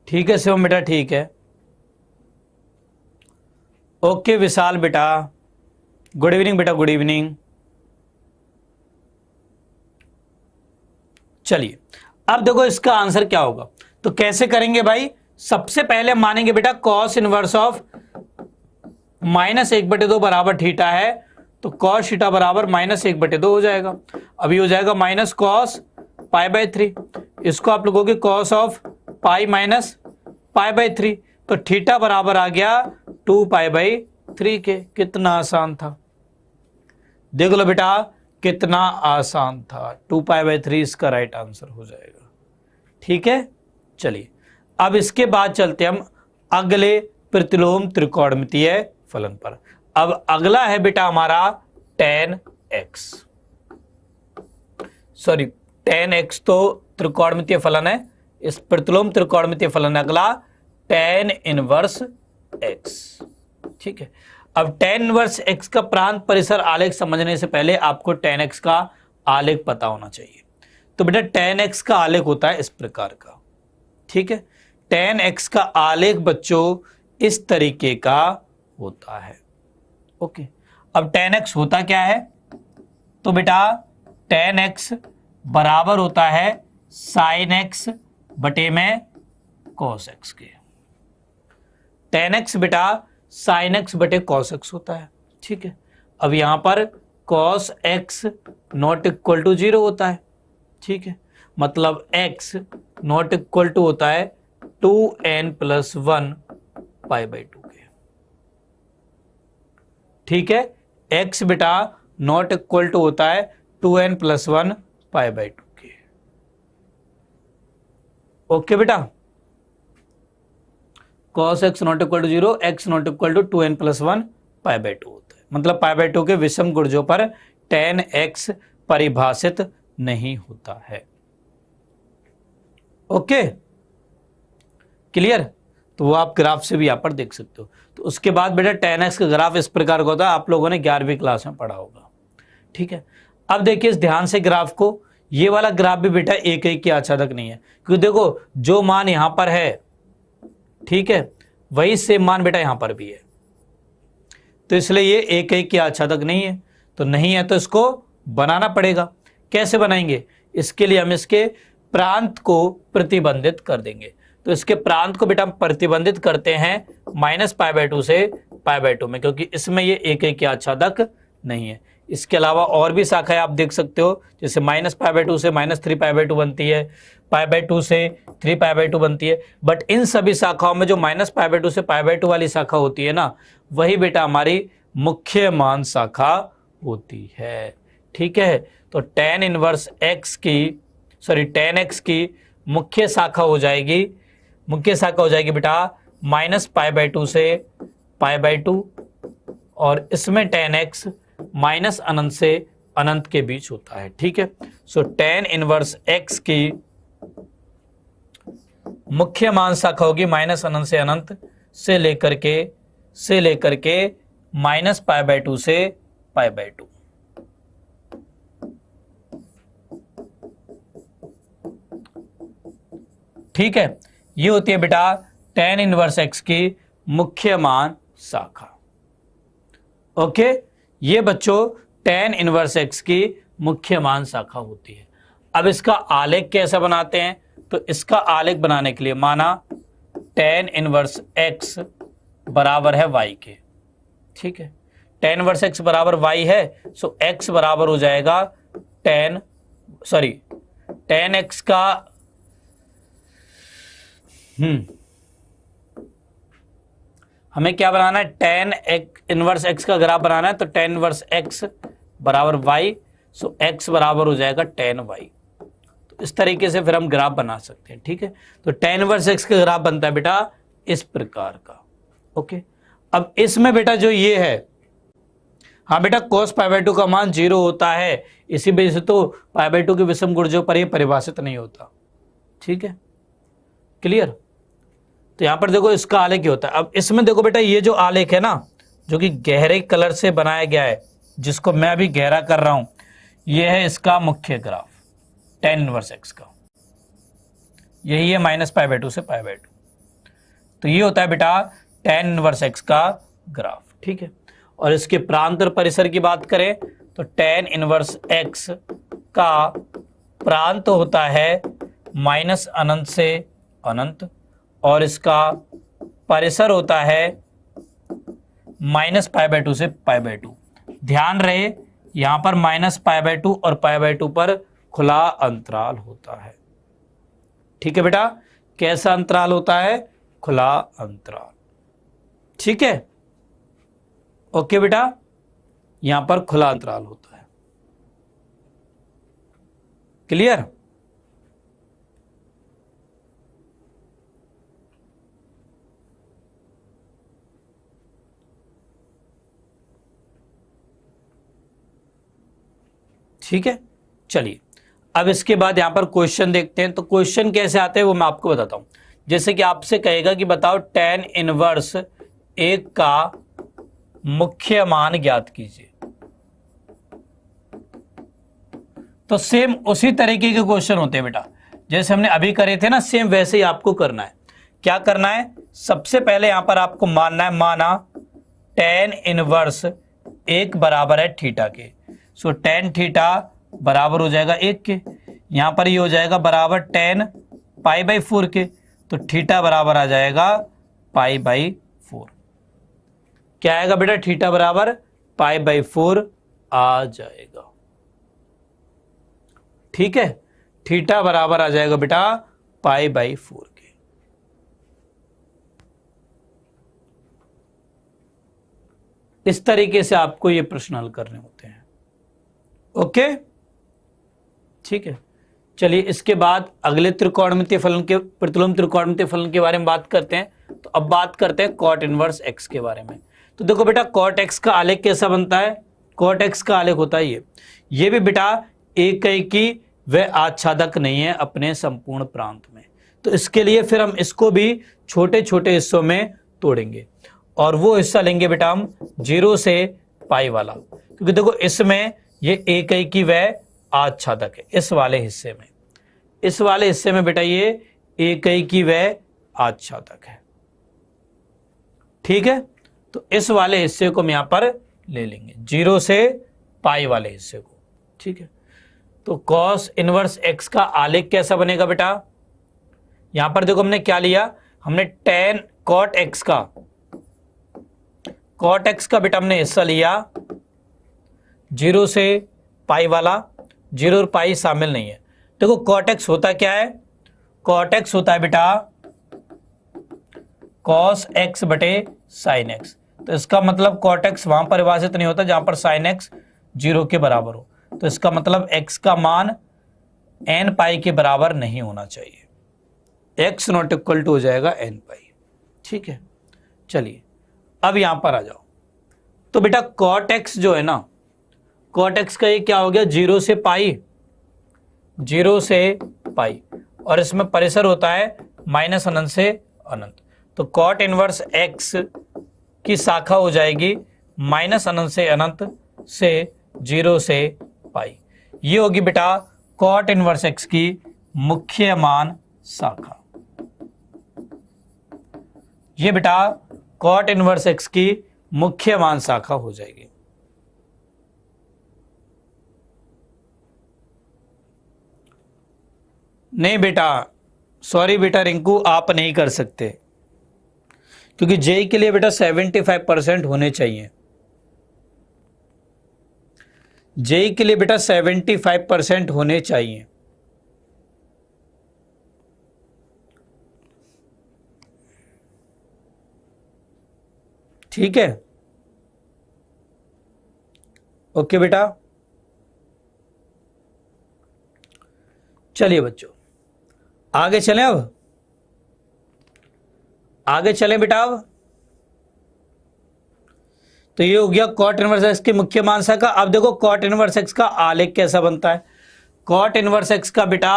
ठीक है शिवम बेटा, ठीक है। ओके विशाल बेटा, गुड इवनिंग बेटा, गुड इवनिंग। चलिए अब देखो इसका आंसर क्या होगा। तो कैसे करेंगे भाई? सबसे पहले मानेंगे बेटा cos इनवर्स ऑफ -1/2 बराबर थीटा है, तो cos थीटा बराबर -1/2 हो जाएगा। अभी हो जाएगा माइनस cos π/3, इसको आप लोगों के cos ऑफ पाई माइनस π/3, तो थीटा बराबर आ गया 2π/3 के। कितना आसान था, देख लो बेटा कितना आसान था। 2π/3 इसका राइट आंसर हो जाएगा। ठीक है, चलिए अब इसके बाद चलते हम अगले प्रतिलोम त्रिकोणमितीय फलन पर। अब अगला है बेटा हमारा tan x, sorry tan x तो त्रिकोणमितीय फलन है, इस प्रतिलोम त्रिकोणमितीय फलन है अगला tan इनवर्स x। ठीक है, अब tan इनवर्स x का प्रांत परिसर आलेख समझने से पहले आपको tan x का आलेख पता होना चाहिए। तो बेटा tan x का आलेख होता है इस प्रकार का। ठीक है, tan x का आलेख बच्चों इस तरीके का होता है। ओके, अब tan x होता क्या है? तो बेटा tan x बराबर होता है sin x बटे में cos x के। tan x बेटा sin x बटे cos x होता है। ठीक है, अब यहां पर cos x not equal to 0 होता है। ठीक है, मतलब x नॉट इक्वल टू होता है 2n+1 π/2 के। ठीक है, x बेटा नॉट इक्वल टू होता है 2n+1 π/2 के। ओके बेटा, cos x not equal to 0, x not equal to 2n+1 π/2 होता है। मतलब π/2 के विषम गुणजों पर tan x परिभाषित नहीं होता है। Okay, clear? तो वो आप ग्राफ से भी यहां पर देख सकते हो। तो उसके बाद बेटा tan x का ग्राफ इस प्रकार का होता है, आप लोगों ने 11वीं क्लास में पढ़ा होगा। ठीक है, अब देखिए इस ध्यान से ग्राफ को, ये वाला ग्राफ भी बेटा एक के आच्छादक नहीं है, क्योंकि देखो जो मान यहां पर है, ठीक है, वही सेम मान बेटा यहां पर भी है, तो इसलिए ये एक के आच्छादक नहीं है। तो नहीं है तो इसको बनाना पड़ेगा। कैसे बनाएंगे? इसके लिए हम इसके प्रांत को प्रतिबंधित कर देंगे। तो इसके प्रांत को बेटा हम प्रतिबंधित करते हैं -π/2 से π/2 में, क्योंकि इसमें ये एक के आच्छादक नहीं है। इसके अलावा और भी शाखाएं आप देख सकते हो, जैसे -π/2 से -3π/2 बनती है, π/2 से 3π/2 बनती है। बट इन सभी शाखाओं में जो -π/2 से π/2 वाली शाखा होती है ना, वही बेटा हमारी मुख्य मान शाखा होती है। ठीक है, तो tan इनवर्स x की, सॉरी tan x की मुख्य शाखा हो जाएगी, मुख्य शाखा हो जाएगी बेटा -π/2 से π/2, और इसमें tan x -अनंत से अनंत के बीच होता है। ठीक है, सो tan इनवर्स x की मुख्य मान शाखा होगी -अनंत से अनंत से लेकर के -π/2 से π/2। ठीक है, ये होती है बेटा tan इनवर्स x की मुख्य मान शाखा। ओके, ये बच्चों tan इनवर्स x की मुख्य मान शाखा होती है। अब इसका आलेख कैसे बनाते हैं, तो इसका आलेख बनाने के लिए माना tan इनवर्स x बराबर है y के, ठीक है, tan इनवर्स x बराबर y है, सो x बराबर हो जाएगा tan x का हमें क्या बनाना है, tan इनवर्स x का ग्राफ बनाना है, तो tan इनवर्स x बराबर y, सो x बराबर हो जाएगा tan y। तो इस तरीके से फिर हम ग्राफ बना सकते हैं, ठीक है। तो tan इनवर्स x का ग्राफ बनता है बेटा इस प्रकार का, ओके। अब इसमें बेटा जो ये है, हाँ बेटा cos π/2 का मान 0 होता है, इसी वजह से तो π/2 के विषम गुणजों पर ये परिभाषित नहीं होता, ठीक है, क्लियर। तो यहां पर देखो इसका आलेख क्या होता है। अब इसमें देखो बेटा ये जो आलेख है ना, जो कि गहरे कलर से बनाया गया है, जिसको मैं अभी गहरा कर रहा हूं, ये है इसका मुख्य ग्राफ tan इनवर्स x का, यही है -π/2 से π/2। तो ये होता है बेटा tan इनवर्स x का ग्राफ, ठीक है। और इसके प्रांत परिसर की बात करें तो tan इनवर्स x का प्रांत होता है -अनंत से अनंत, और इसका परिसर होता है -π/2 से π/2। ध्यान रहे यहां पर -π/2 और π/2 पर खुला अंतराल होता है, ठीक है बेटा। कैसा अंतराल होता है, खुला अंतराल, ठीक है, ओके बेटा, यहां पर खुला अंतराल होता है, क्लियर। ठीक है, चलिए अब इसके बाद यहां पर क्वेश्चन देखते हैं। तो क्वेश्चन कैसे आते हैं वो मैं आपको बताता हूं। जैसे कि आपसे कहेगा कि बताओ tan इनवर्स 1 का मुख्य मान ज्ञात कीजिए, तो सेम उसी तरीके के क्वेश्चन होते हैं बेटा, जैसे हमने अभी करे थे ना, सेम वैसे ही आपको करना है। क्या करना है, सबसे पहले यहां पर आपको मानना है, माना tan इनवर्स 1 बराबर है थीटा के, सो tan थीटा बराबर हो जाएगा 1 के, यहां पर ये हो जाएगा बराबर tan π/4 के, तो थीटा बराबर आ जाएगा π/4। क्या आएगा बेटा, थीटा बराबर π/4 आ जाएगा, ठीक है, थीटा बराबर आ जाएगा बेटा π/4 के। इस तरीके से आपको ये प्रश्न हल करने होते हैं, ओके, ठीक है। चलिए इसके बाद अगले त्रिकोणमितीय फलन के, प्रतिलोम त्रिकोणमितीय फलन के बारे में बात करते हैं। तो अब बात करते हैं cot इनवर्स x के बारे में। तो देखो बेटा cot x का आलेख कैसा बनता है, cot x का आलेख होता है ये भी बेटा एकेकी व आच्छादक नहीं है अपने संपूर्ण प्रांत में। तो इसके लिए फिर हम इसको भी छोटे छोटे हिस्सों में तोड़ेंगे, और वो हिस्सा लेंगे बेटा हम 0 से पाई वाला, क्योंकि देखो इसमें ये एकेकी व आच्छादक है। इस वाले हिस्से में बेटा ये एकेकी व आच्छादक है, ठीक है। तो इस वाले हिस्से को हम यहां पर ले लेंगे, 0 से पाई वाले हिस्से को, ठीक है। तो cos इनवर्स x का आलेख कैसा बनेगा बेटा, यहां पर देखो हमने क्या लिया, हमने tan cot x का बेटा हमने हिस्सा लिया 0 से पाई वाला, 0 और पाई शामिल नहीं है। देखो cot x होता क्या है, cot x होता है बेटा cos x बटे sin x। तो इसका मतलब cot x वहां परिभाषित नहीं होता जहां पर sin x 0 के बराबर हो। तो इसका मतलब x का मान n पाई के बराबर नहीं होना चाहिए, x नॉट इक्वल टू हो जाएगा n पाई, ठीक है। चलिए अब यहां पर आ जाओ। तो बेटा cot x जो है ना, cot x का ये क्या हो गया, 0 से पाई, और इसमें परिसर होता है -अनंत से अनंत। तो cot इनवर्स x की शाखा हो जाएगी -अनंत से अनंत से 0 से पाई। ये होगी बेटा cot इनवर्स x की मुख्य मान शाखा। ये बेटा cot इनवर्स x की मुख्य मान शाखा हो जाएगी। नहीं बेटा, सॉरी बेटा रिंकू, आप नहीं कर सकते, क्योंकि जेई के लिए बेटा 75% होने चाहिए। जेई के लिए बेटा 75% होने चाहिए। ठीक है, ओके बेटा। चलिए बच्चों आगे चलें, अब आगे चलें बेटा। अब तो ये हो गया कॉट इनवर्स एक्स की मुख्य मानसा का। अब देखो कॉट इनवर्स एक्स का आलेख कैसा बनता है। कॉट इनवर्स एक्स का बेटा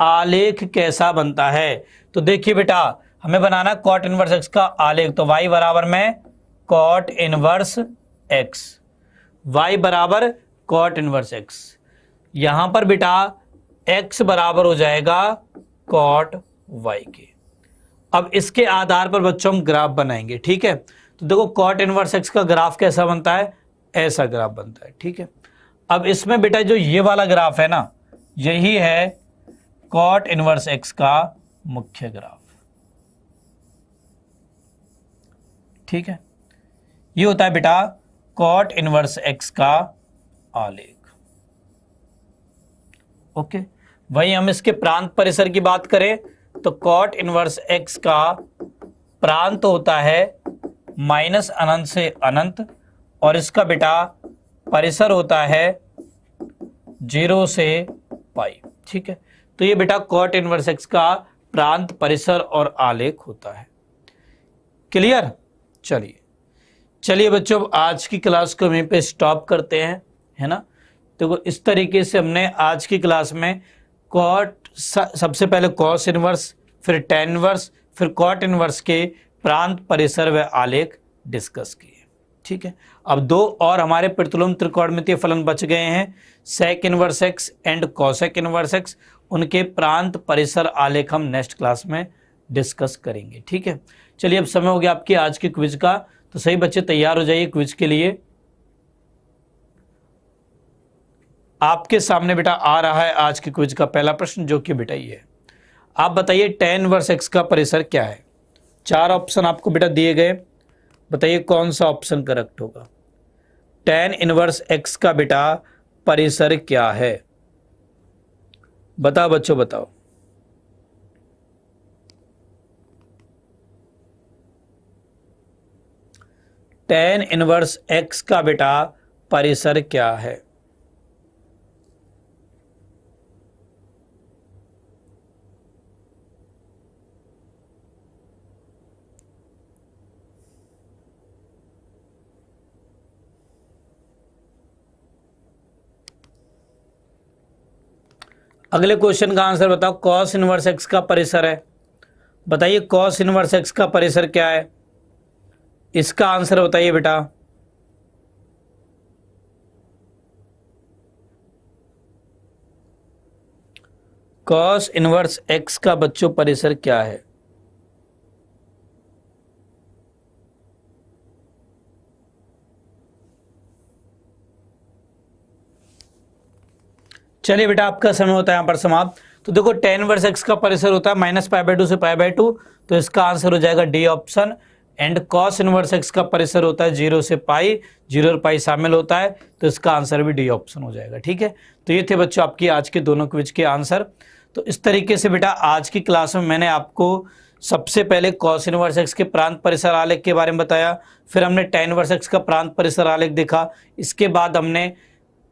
आलेख कैसा बनता है, तो देखिए बेटा हमें बनाना कॉट इनवर्स एक्स का आलेख। तो y बराबर में कॉट इनवर्स एक्स, y बराबर कॉट इनवर्स एक्स। यहां पर बेटा x बराबर हो जाएगा कॉट y के। अब इसके आधार पर बच्चों हम ग्राफ बनाएंगे। ठीक है, तो देखो कॉट इनवर्स एक्स का ग्राफ कैसा बनता है, ऐसा ग्राफ बनता है। ठीक है, अब इसमें बेटा जो ये वाला ग्राफ है ना, यही है कॉट इनवर्स एक्स का मुख्य ग्राफ। ठीक है, ये होता है बेटा कॉट इनवर्स एक्स का आलेख। ओके, वही हम इसके प्रांत परिसर की बात करें तो कॉट इनवर्स एक्स का प्रांत होता है माइनस अनंत से अनंत, और इसका बेटा परिसर होता है 0 से पाई। ठीक है, तो ये बेटा कॉट इनवर्स एक्स का प्रांत, परिसर और आलेख होता है। क्लियर? चलिए चलिए बच्चों आज की क्लास को वहीं पे स्टॉप करते हैं, है ना। देखो इस तरीके से हमने आज की क्लास में कॉट, सबसे पहले कॉस इनवर्स, फिर टेन इनवर्स, फिर कॉट इनवर्स के प्रांत, परिसर व आलेख डिस्कस किए। ठीक है, अब दो और हमारे प्रतिलोम त्रिकोणमितीय फलन बच गए हैं, sec inverse x and cosec inverse x. उनके प्रांत, परिसर, आलेख हम नेक्स्ट क्लास में डिस्कस करेंगे। ठीक है, चलिए अब समय हो गया आपकी आज के क्विज का, तो सही बच्चे तैयार हो जाइए क्विज के लिए। आपके सामने बेटा आ रहा है आज के क्विज का पहला प्रश्न, जो कि बेटा ये है। आप बताइए टेन इनवर्स एक्स का परिसर क्या है। 4 ऑप्शन आपको बेटा दिए गए, बताइए कौन सा ऑप्शन करेक्ट होगा। टेन इनवर्स एक्स का बेटा परिसर क्या है, बताओ बच्चों बताओ। टेन इनवर्स एक्स का बेटा परिसर क्या है। अगले क्वेश्चन का आंसर बताओ। कॉस इनवर्स एक्स का परिसर है, बताइए कॉस इनवर्स एक्स का परिसर क्या है, इसका आंसर बताइए बेटा। कॉस इनवर्स एक्स का बच्चों परिसर क्या है। चलिए बेटा आपका समय होता है यहां पर समाप्त। तो देखो टेन इनवर्स एक्स का परिसर होता है -π/2 से π/2, तो इसका आंसर हो जाएगा D option. And cos inverse x का परिसर होता है 0 से पाई, 0 और पाई शामिल होता है, तो इसका आंसर भी डी ऑप्शन हो जाएगा। ठीक है, तो ये थे बच्चों आपकी आज के दोनों क्विज के आंसर। तो इस तरीके से बेटा आज की क्लास में मैंने आपको सबसे पहले कॉस इनवर्स एक्स के प्रांत, परिसर, आलेख के बारे में बताया, फिर हमने टेन इनवर्स एक्स का प्रांत, परिसर, आलेख देखा, इसके बाद हमने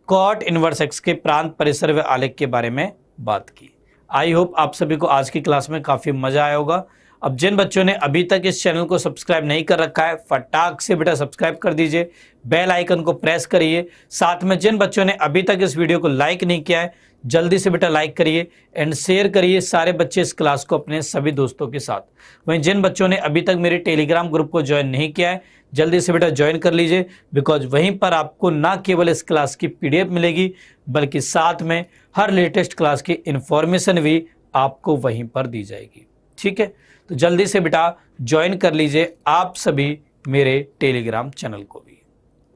कॉट इनवर्स एक्स के प्रांत, परिसर व आलेख के बारे में बात की। आई होप आप सभी को आज की क्लास में काफ़ी मजा आया होगा। अब जिन बच्चों ने अभी तक इस चैनल को सब्सक्राइब नहीं कर रखा है, फटाक से बेटा सब्सक्राइब कर दीजिए, बेल आइकन को प्रेस करिए। साथ में जिन बच्चों ने अभी तक इस वीडियो को लाइक नहीं किया है, जल्दी से बेटा लाइक करिए एंड शेयर करिए सारे बच्चे इस क्लास को अपने सभी दोस्तों के साथ। वहीं जिन बच्चों ने अभी तक मेरे टेलीग्राम ग्रुप को ज्वाइन नहीं किया है, जल्दी से बेटा ज्वाइन कर लीजिए, बिकॉज वहीं पर आपको ना केवल इस क्लास की PDF मिलेगी, बल्कि साथ में हर लेटेस्ट क्लास की इन्फॉर्मेशन भी आपको वहीं पर दी जाएगी। ठीक है, तो जल्दी से बेटा ज्वाइन कर लीजिए आप सभी मेरे टेलीग्राम चैनल को भी।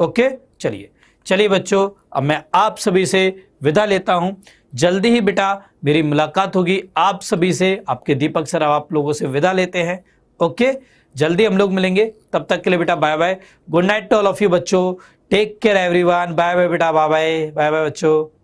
ओके, चलिए चलिए बच्चों, अब मैं आप सभी से विदा लेता हूं। जल्दी ही बेटा मेरी मुलाकात होगी आप सभी से। आपके दीपक सर आप लोगों से विदा लेते हैं। ओके, जल्दी हम लोग मिलेंगे, तब तक के लिए बेटा bye bye. Good night to all of you बच्चों। Take care everyone. Bye bye बेटा, बाय बाय, बाय बाय बच्चों।